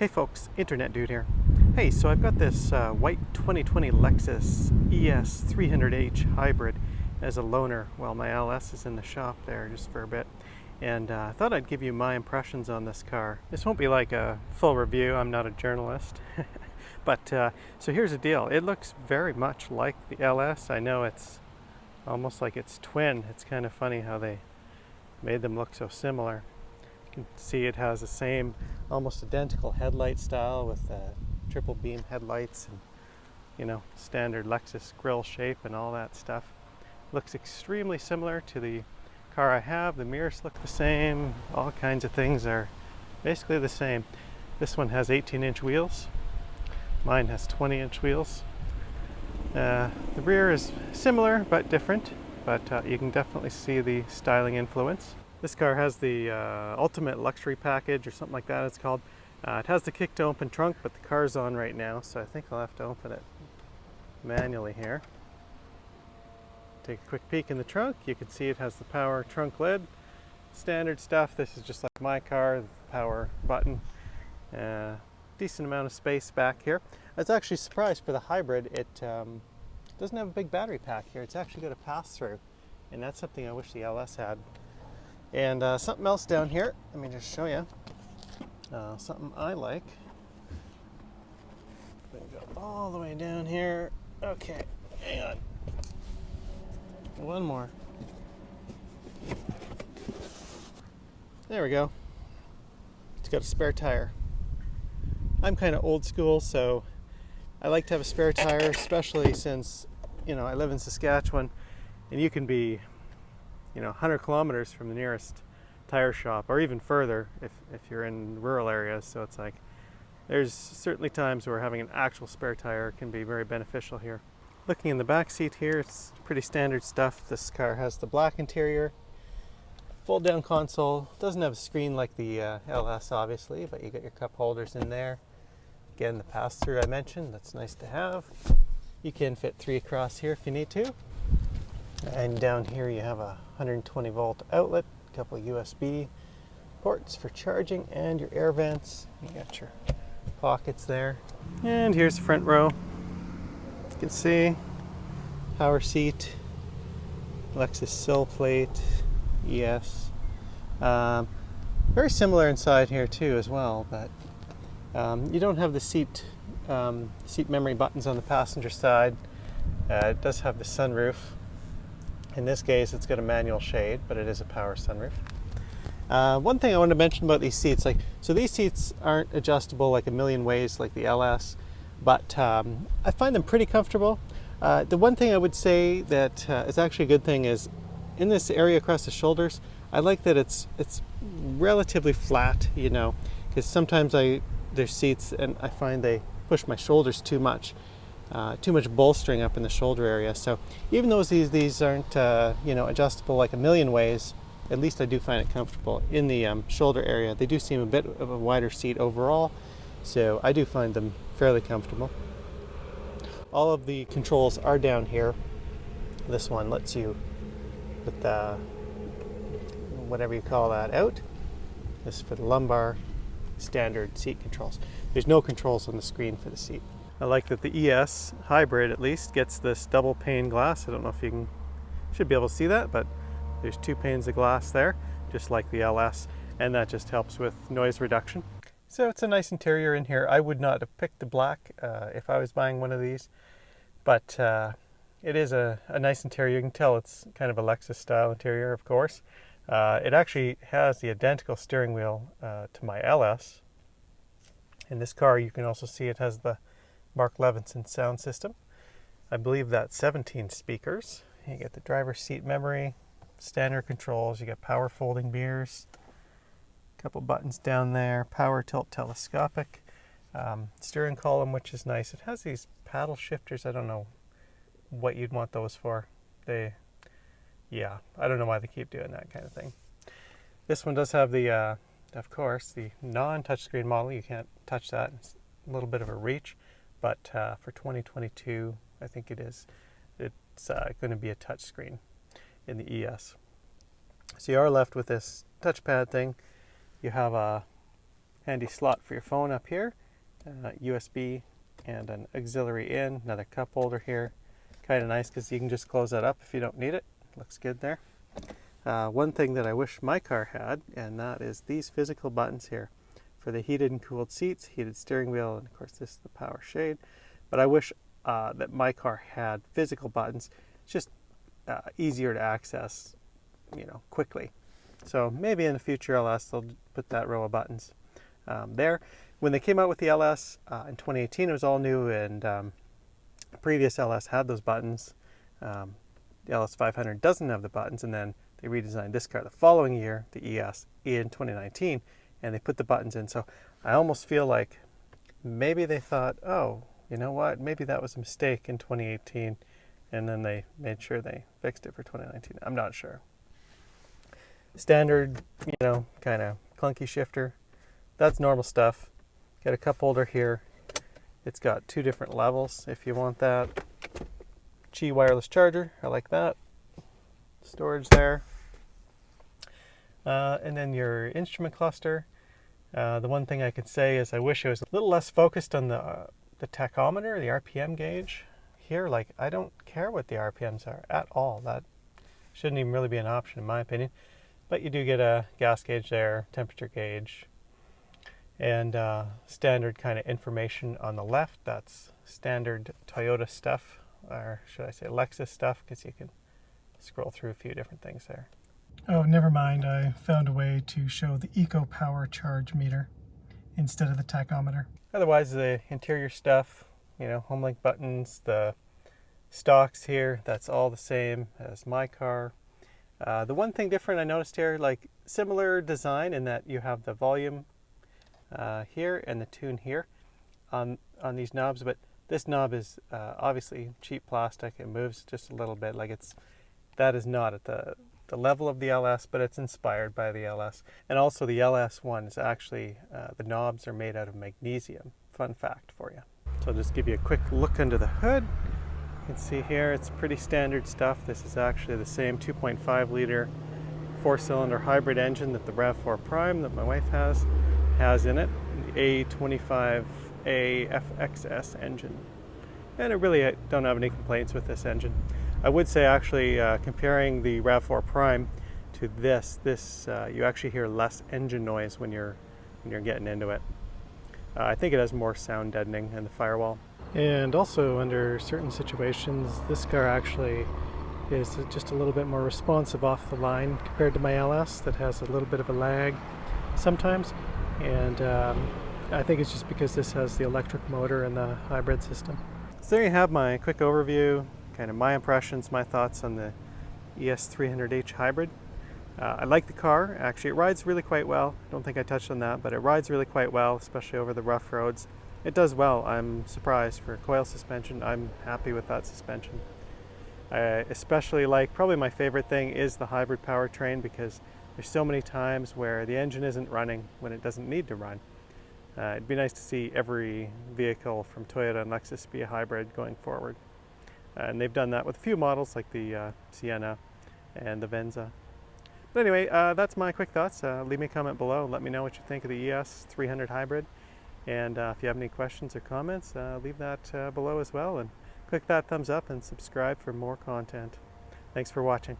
Hey folks, Internet Dude here. Hey, so I've got this white 2020 Lexus ES300h hybrid as a loaner while my LS is in the shop there just for a bit. And I thought I'd give you my impressions on this car. This won't be like a full review, I'm not a journalist. But so here's the deal, it looks very much like the LS. I know it's almost like it's twin. It's kind of funny how they made them look so similar. You can see it has the same almost identical headlight style with triple beam headlights and, you know, standard Lexus grille shape and all that stuff. Looks extremely similar to the car I have. The mirrors look the same. All kinds of things are basically the same. This one has 18-inch wheels. Mine has 20-inch wheels. The rear is similar but different, but you can definitely see the styling influence. This car has the ultimate luxury package or something like that it's called. It has the kick to open trunk, but the car's on right now, so I think I'll have to open it manually here. Take a quick peek in the trunk. You can see it has the power trunk lid. Standard stuff. This is just like my car, the power button. Decent amount of space back here. I was actually surprised for the hybrid. It doesn't have a big battery pack here. It's actually got a pass-through, and that's something I wish the LS had. And something else down here, let me just show you. Something I like. Let me go all the way down here. Okay, hang on. One more. There we go. It's got a spare tire. I'm kind of old school, so I like to have a spare tire, especially since, you know, I live in Saskatchewan, and you can be, you know, 100 kilometers from the nearest tire shop, or even further if you're in rural areas. So it's like, there's certainly times where having an actual spare tire can be very beneficial here. Looking in the back seat here, it's pretty standard stuff. This car has the black interior, fold down console. Doesn't have a screen like the LS obviously, but you got your cup holders in there. Again, the pass-through I mentioned, that's nice to have. You can fit 3 across here if you need to. And down here you have a 120 volt outlet, a couple of USB ports for charging, and your air vents. You got your pockets there. And here's the front row. You can see power seat, Lexus sill plate, ES. Very similar inside here too as well, but you don't have the seat memory buttons on the passenger side. It does have the sunroof. In this case, it's got a manual shade, but it is a power sunroof. One thing I wanted to mention about these seats, so these seats aren't adjustable like a million ways like the LS, but I find them pretty comfortable. The one thing I would say that is actually a good thing is in this area across the shoulders, I like that it's relatively flat, you know, because sometimes there's seats and I find they push my shoulders too much bolstering up in the shoulder area. So even though these aren't you know, adjustable like a million ways, at least I do find it comfortable in the shoulder area. They do seem a bit of a wider seat overall, so I do find them fairly comfortable. All of the controls are down here. This one lets you put the whatever you call that out. This is for the lumbar, standard seat controls. There's no controls on the screen for the seat. I like that the ES hybrid at least gets this double pane glass. I don't know if you should be able to see that, but there's 2 panes of glass there, just like the LS, and that just helps with noise reduction. So it's a nice interior in here. I would not have picked the black if I was buying one of these, but it is a nice interior. You can tell it's kind of a Lexus style interior, of course. It actually has the identical steering wheel to my LS. In this car, you can also see it has the Mark Levinson sound system. I believe that's 17 speakers. You get the driver's seat memory, standard controls, you get power folding mirrors, a couple buttons down there, power tilt telescopic, steering column, which is nice. It has these paddle shifters. I don't know what you'd want those for. Yeah, I don't know why they keep doing that kind of thing. This one does have the, of course, the non-touchscreen model. You can't touch that. It's a little bit of a reach. But for 2022, I think it's going to be a touchscreen in the ES. So you are left with this touchpad thing. You have a Handy slot for your phone up here, USB and an auxiliary in, another cup holder here. Kind of nice because you can just close that up if you don't need it. Looks good there. One thing that I wish my car had, and that is these physical buttons here for the heated and cooled seats, heated steering wheel, and of course this is the power shade. But I wish that my car had physical buttons. It's just easier to access, quickly. So maybe in the future LS they'll put that row of buttons there. When they came out with the LS in 2018, it was all new, and the previous LS had those buttons. The LS500 doesn't have the buttons, and then they redesigned this car the following year, the ES, in 2019, and they put the buttons in. So I almost feel like maybe they thought, oh, you know what, maybe that was a mistake in 2018, and then they made sure they fixed it for 2019. I'm not sure. Standard, kind of clunky shifter. That's normal stuff. Got a cup holder here. It's got 2 different levels if you want that. Qi wireless charger, I like that. Storage there. And then your instrument cluster. The one thing I could say is I wish it was a little less focused on the tachometer, the RPM gauge. Here, I don't care what the RPMs are at all. That shouldn't even really be an option in my opinion. But you do get a gas gauge there, temperature gauge, and standard kind of information on the left. That's standard Toyota stuff, or should I say Lexus stuff, because you can scroll through a few different things there. Oh, never mind. I found a way to show the Eco Power charge meter instead of the tachometer. Otherwise, the interior stuff, HomeLink buttons, the stocks here, that's all the same as my car. The one thing different I noticed here, similar design in that you have the volume here and the tune here on these knobs, but this knob is obviously cheap plastic. It moves just a little bit. That is not at the level of the LS, but it's inspired by the LS. And also the LS one is actually, the knobs are made out of magnesium. Fun fact for you. So I'll just give you a quick look under the hood. You can see here it's pretty standard stuff. This is actually the same 2.5 liter 4-cylinder hybrid engine that the RAV4 Prime that my wife has in it, the A25A FXS engine. And I really don't have any complaints with this engine. I would say actually comparing the RAV4 Prime to this you actually hear less engine noise when you're getting into it. I think it has more sound deadening in the firewall. And also under certain situations, this car actually is just a little bit more responsive off the line compared to my LS that has a little bit of a lag sometimes. And I think it's just because this has the electric motor and the hybrid system. So there you have my quick overview, kind of my impressions, my thoughts on the ES300h hybrid. I like the car. Actually, it rides really quite well. I don't think I touched on that, but it rides really quite well, especially over the rough roads. It does well. I'm surprised for coil suspension. I'm happy with that suspension. I especially probably my favorite thing is the hybrid powertrain, because there's so many times where the engine isn't running when it doesn't need to run. It'd be nice to see every vehicle from Toyota and Lexus be a hybrid going forward. And they've done that with a few models like the Sienna and the Venza. But anyway, that's my quick thoughts. Leave me a comment below. Let me know what you think of the ES300 hybrid. And if you have any questions or comments, leave that below as well. And click that thumbs up and subscribe for more content. Thanks for watching.